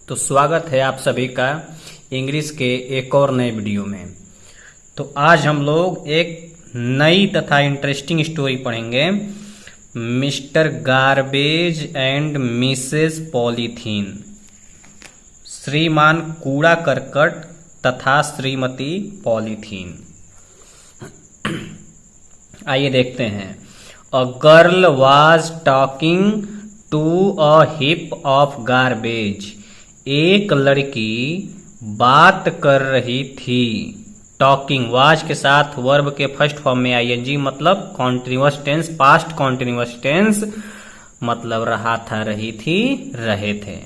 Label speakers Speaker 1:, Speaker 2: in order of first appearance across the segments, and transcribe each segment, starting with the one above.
Speaker 1: तो स्वागत है आप सभी का इंग्लिश के एक और नए वीडियो में। तो आज हम लोग एक नई तथा इंटरेस्टिंग स्टोरी पढ़ेंगे, mister garbage and missus polythene. श्रीमान कूड़ा करकट तथा श्रीमती पॉलीथीन। आइए देखते हैं। A girl was talking to a heap of garbage. एक लड़की बात कर रही थी। टॉकिंग वाज के साथ वर्ब के फर्स्ट फॉर्म में आईएनजी मतलब continuous tense, past continuous tense मतलब रहा था, रही थी, रहे थे।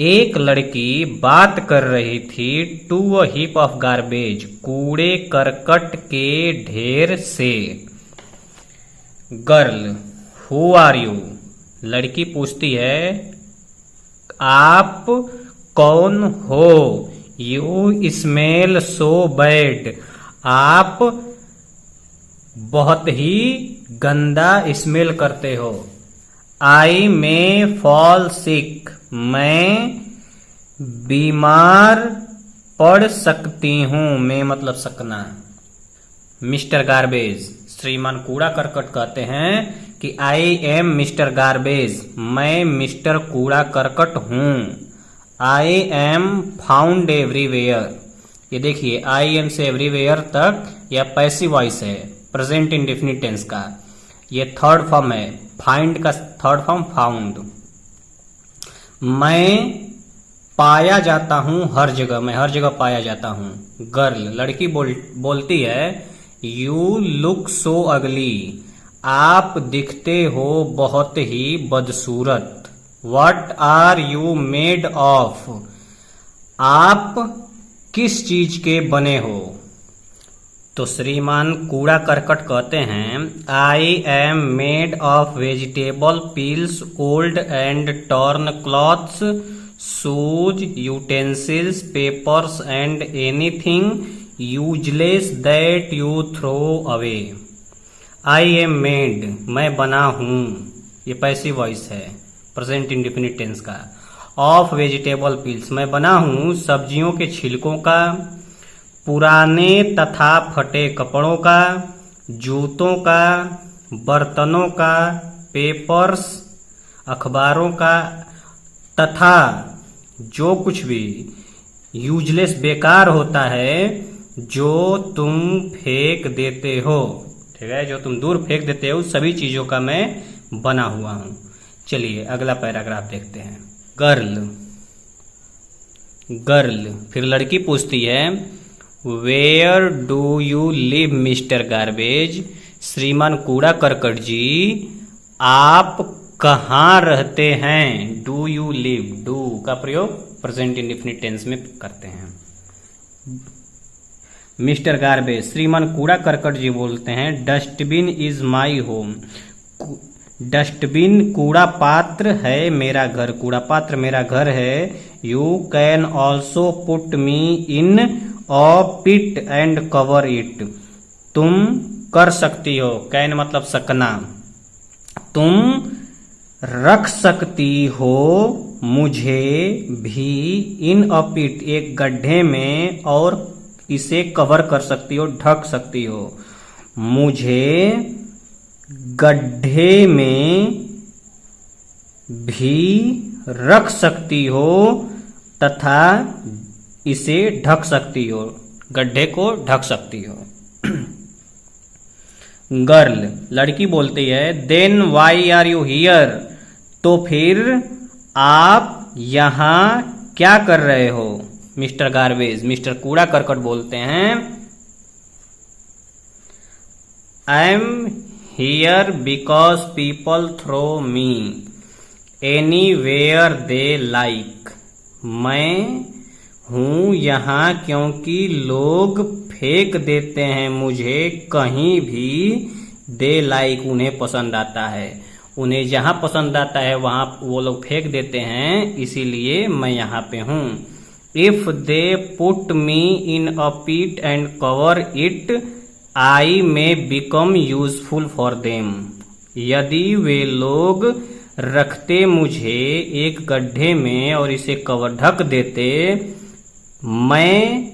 Speaker 1: एक लड़की बात कर रही थी to a heap of garbage, कूड़े करकट के ढेर से। Girl, who are you? लड़की पूछती है आप कौन हो? You smell so bad. आप बहुत ही गंदा स्मेल करते हो। I may fall sick. मैं बीमार पड़ सकती हूं। मैं मतलब सकना। मिस्टर गार्बेज, श्रीमान कूड़ा करकट कहते हैं कि आई एम मिस्टर गार्बेज, मैं मिस्टर कूड़ा करकट हूं। I am found everywhere. ये देखिए आई एम से एवरीवेयर तक यह पैसिव वॉइस है, प्रेजेंट इंडेफिनिट टेंस का। ये थर्ड फॉर्म है, फाइंड का थर्ड फॉर्म फाउंड। मैं पाया जाता हूं हर जगह, मैं हर जगह पाया जाता हूं। गर्ल, लड़की बोलती है यू लुक सो अगली। आप दिखते हो बहुत ही बदसूरत। What are you made of? आप किस चीज के बने हो? तो श्रीमान कूड़ा करकट कहते हैं I am made of vegetable peels, old and torn clothes, shoes, utensils, papers and anything useless that you throw away. I am made, मैं बना हूं, ये पैसिव वॉइस है, प्रेजेंट इंडेफिनिट टेंस का। ऑफ वेजिटेबल पील्स, मैं बना हूं सब्जियों के छिलकों का। पुराने तथा फटे कपड़ों का, जूतों का, बर्तनों का, पेपर्स, अखबारों का, तथा जो कुछ भी यूजलेस बेकार होता है जो तुम फेंक देते हो। ठीक है, जो तुम दूर फेंक देते हो सभी चीजों का मैं बना हुआ हूं। चलिए अगला पैराग्राफ देखते हैं। गर्ल, फिर लड़की पूछती है where do you live mister garbage? श्रीमान कूड़ा करकट जी, आप कहाँ रहते हैं? डू यू लिव, डू का प्रयोग प्रेजेंट इंडेफिनिट टेंस में करते हैं। मिस्टर गार्बेज, श्रीमान कूड़ा करकट जी बोलते हैं dustbin is my home. Dustbin कूड़ा पात्र है मेरा घर, कूड़ा पात्र मेरा घर है। You can also put me in a pit and cover it. तुम कर सकती हो, कैन मतलब सकना, तुम रख सकती हो मुझे भी इन अ पिट, एक गड्ढे में, और इसे कवर कर सकती हो, ढक सकती हो। मुझे गड्ढे में भी रख सकती हो तथा इसे ढक सकती हो, गड्ढे को ढक सकती हो। गर्ल, लड़की बोलती है then why are you here? तो फिर आप यहां क्या कर रहे हो? मिस्टर गार्बेज, मिस्टर कूड़ा करकट बोलते हैं I am here because people throw me anywhere they like. मैं हूं यहां क्योंकि लोग फेंक देते हैं मुझे कहीं भी। दे लाइक, उन्हें पसंद आता है, उन्हें जहां पसंद आता है वहां वो लोग फेंक देते हैं, इसीलिए मैं यहां पे हूं। If they put me in a pit and cover it I may become useful for them. यदि वे लोग रखते मुझे एक गड्ढे में और इसे ढक देते, मैं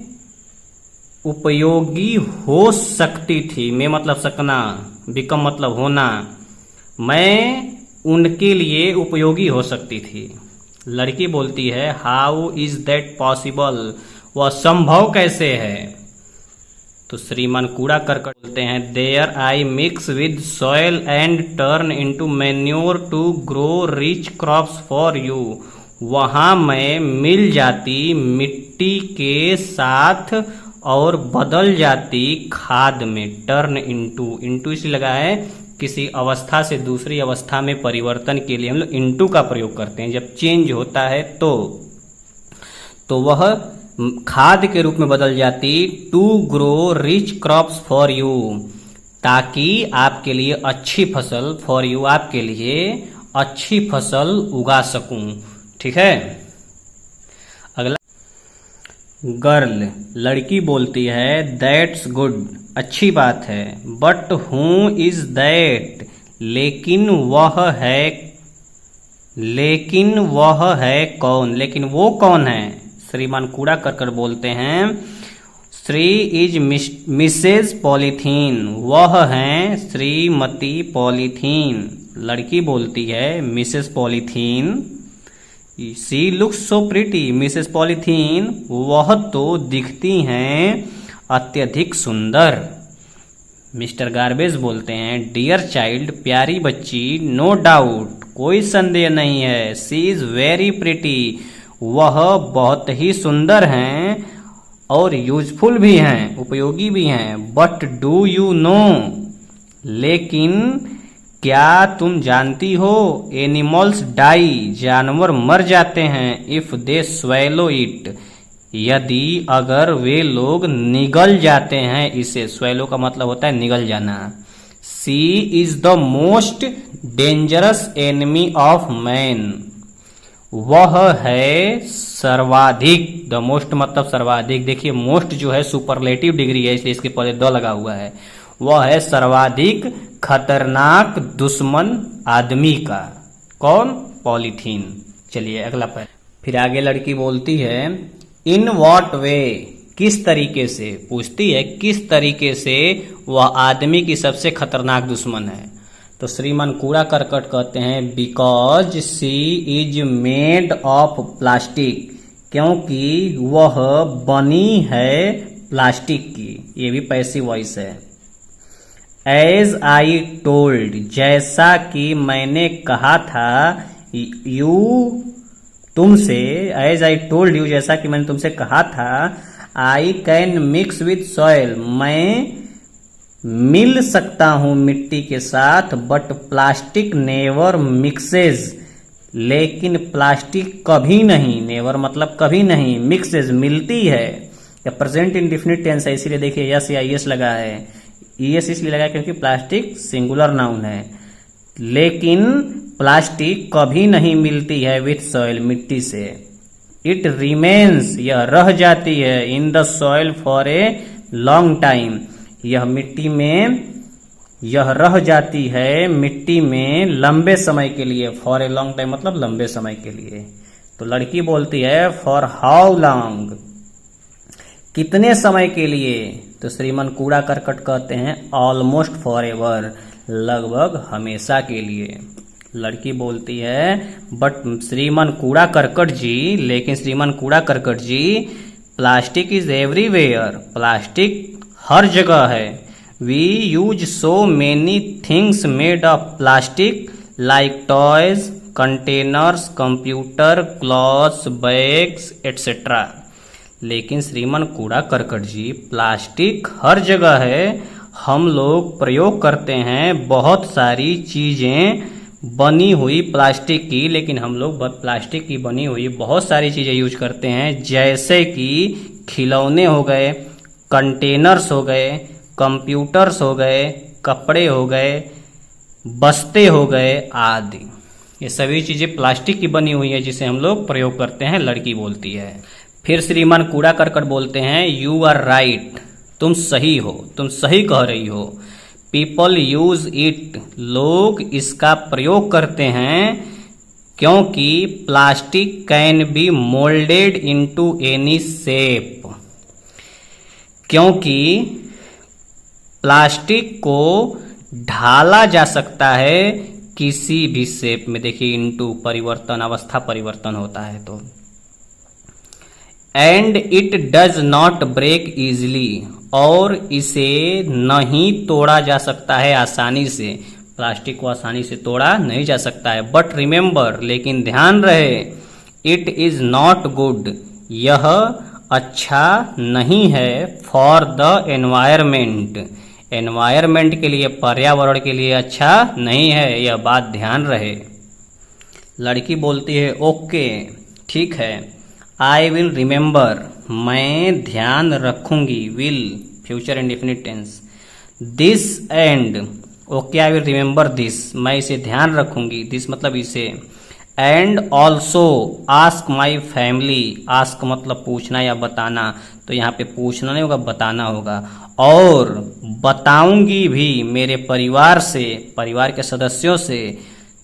Speaker 1: उपयोगी हो सकती थी। मैं मतलब सकना, बिकम मतलब होना, मैं उनके लिए उपयोगी हो सकती थी। लड़की बोलती है हाउ इज दैट पॉसिबल, वह संभव कैसे है। तो श्रीमान कूड़ा करकट बोलते हैं there I mix with soil and turn into manure to grow rich crops for you. वहां मैं मिल जाती मिट्टी के साथ और बदल जाती खाद में। टर्न इनटू इसलिए लगा है किसी अवस्था से दूसरी अवस्था में परिवर्तन के लिए हम लोग इनटू का प्रयोग करते हैं। जब चेंज होता है तो वह खाद के रूप में बदल जाती to grow rich crops for you, ताकि आपके लिए अच्छी फसल, फॉर यू आपके लिए अच्छी फसल उगा सकूं। ठीक है। अगला गर्ल, लड़की बोलती है दैट्स गुड, अच्छी बात है। बट हु इज दैट, लेकिन वह है कौन, लेकिन वो कौन है। श्रीमान कूड़ा करकट बोलते हैं श्री इज मिसेज पॉलीथीन, वह हैं श्रीमती पॉलीथीन। लड़की बोलती है Mrs polythene, she looks so pretty, Mrs polythene वह तो दिखती हैं अत्यधिक सुंदर। मिस्टर गार्बेज बोलते हैं डियर चाइल्ड, प्यारी बच्ची, नो डाउट, कोई संदेह नहीं है, सी इज वेरी प्रिटी, वह बहुत ही सुंदर हैं और यूजफुल भी हैं, उपयोगी भी हैं। बट डू यू नो, लेकिन क्या तुम जानती हो, एनिमल्स डाई, जानवर मर जाते हैं, इफ दे स्वेलो इट, यदि अगर वे लोग निगल जाते हैं इसे। स्वेलो का मतलब होता है निगल जाना। She is the most dangerous enemy of man, वह है सर्वाधिक, द मोस्ट मतलब सर्वाधिक। देखिए मोस्ट जो है सुपरलेटिव डिग्री है इसलिए इसके पहले द लगा हुआ है। वह है सर्वाधिक खतरनाक दुश्मन आदमी का। कौन, पॉलीथीन। चलिए अगला पर। फिर आगे लड़की बोलती है इन वॉट वे, किस तरीके से, पूछती है किस तरीके से वह आदमी की सबसे खतरनाक दुश्मन है। तो श्रीमान कूड़ा करकट कहते हैं because she is made of plastic, क्योंकि वह बनी है प्लास्टिक की। ये भी पैसिव वॉइस है। एज आई टोल्ड, जैसा कि मैंने कहा था, यू तुमसे, एज आई टोल्ड यू, जैसा कि मैंने तुमसे कहा था, I can mix with soil, मैं मिल सकता हूं मिट्टी के साथ, बट प्लास्टिक नेवर मिक्सेज, लेकिन प्लास्टिक कभी नहीं, नेवर मतलब कभी नहीं, मिक्सेज मिलती है। या प्रेजेंट इंडेफिनिट टेंस है इसीलिए देखिए यस या ईएस लगा है। ईएस इसलिए लगा क्योंकि प्लास्टिक सिंगुलर नाउन है। लेकिन प्लास्टिक कभी नहीं मिलती है विथ सॉइल, मिट्टी से। इट रिमेन्स, यह रह जाती है, in the soil for a long time, यह मिट्टी में, यह रह जाती है मिट्टी में लंबे समय के लिए। फॉर ए लॉन्ग टाइम मतलब लंबे समय के लिए। तो लड़की बोलती है फॉर हाउ लॉन्ग, कितने समय के लिए। तो श्रीमान कूड़ा करकट कहते हैं ऑलमोस्ट फॉर एवर, लगभग हमेशा के लिए। लड़की बोलती है बट श्रीमान कूड़ा करकट जी, लेकिन श्रीमान कूड़ा करकट जी, प्लास्टिक इज एवरीवेयर, प्लास्टिक हर जगह है। We use so many things made of plastic like toys, containers, computer, clothes, bags etcetera. लेकिन श्रीमान कूड़ा करकट जी, प्लास्टिक हर जगह है, हम लोग प्रयोग करते हैं बहुत सारी चीजें बनी हुई प्लास्टिक की, लेकिन हम लोग प्लास्टिक की बनी हुई बहुत सारी चीजें यूज करते हैं, जैसे कि खिलौने हो गए, कंटेनर्स हो गए, कंप्यूटर्स हो गए, कपड़े हो गए, बस्ते हो गए आदि। ये सभी चीजें प्लास्टिक की बनी हुई है जिसे हम लोग प्रयोग करते हैं, लड़की बोलती है। फिर श्रीमान कूड़ा करकट बोलते हैं यू आर राइट, तुम सही हो, तुम सही कह रही हो। पीपल यूज इट, लोग इसका प्रयोग करते हैं क्योंकि plastic can be moulded into any shape, क्योंकि प्लास्टिक को ढाला जा सकता है किसी भी शेप में। देखिए इनटू परिवर्तन, अवस्था परिवर्तन होता है तो। And it does not break easily, और इसे नहीं तोड़ा जा सकता है आसानी से। प्लास्टिक को आसानी से तोड़ा नहीं जा सकता है। बट रिमेंबर, लेकिन ध्यान रहे, इट इज नॉट गुड, यह अच्छा नहीं है, फॉर द एनवायरमेंट, एनवायरमेंट के लिए, पर्यावरण के लिए अच्छा नहीं है, यह बात ध्यान रहे। लड़की बोलती है ओके ठीक है। आई विल रिमेंबर, मैं ध्यान रखूंगी। Will future indefinite tense. This and, okay I will remember this, मैं इसे ध्यान रखूंगी। दिस मतलब इसे। And also ask my family, ask मतलब पूछना या बताना, तो यहाँ पे पूछना नहीं होगा, बताना होगा। और बताऊंगी भी मेरे परिवार से, परिवार के सदस्यों से,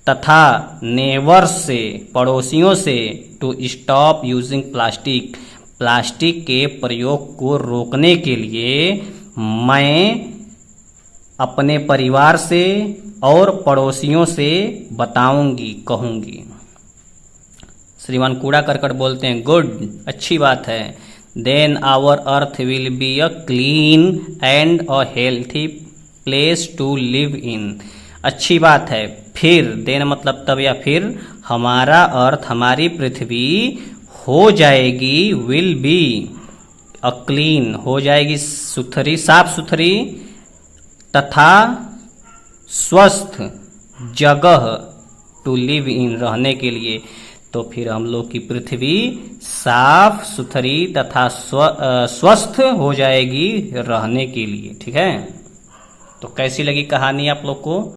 Speaker 1: तथा नेबर्स से, पड़ोसियों से, to stop using plastic, plastic के प्रयोग को रोकने के लिए मैं अपने परिवार से और पड़ोसियों से बताऊंगी, कहूंगी। श्रीमान कूड़ा करकट बोलते हैं गुड, अच्छी बात है। Then our earth will be a clean and a healthy place to live in, अच्छी बात है। फिर देन मतलब तब या फिर, हमारा अर्थ, हमारी पृथ्वी हो जाएगी, विल बी अ क्लीन, हो जाएगी सुथरी, साफ सुथरी तथा स्वस्थ जगह, टू लिव इन, रहने के लिए। तो फिर हम लोग की पृथ्वी साफ सुथरी तथा स्वस्थ हो जाएगी रहने के लिए। ठीक है, तो कैसी लगी कहानी आप लोग को?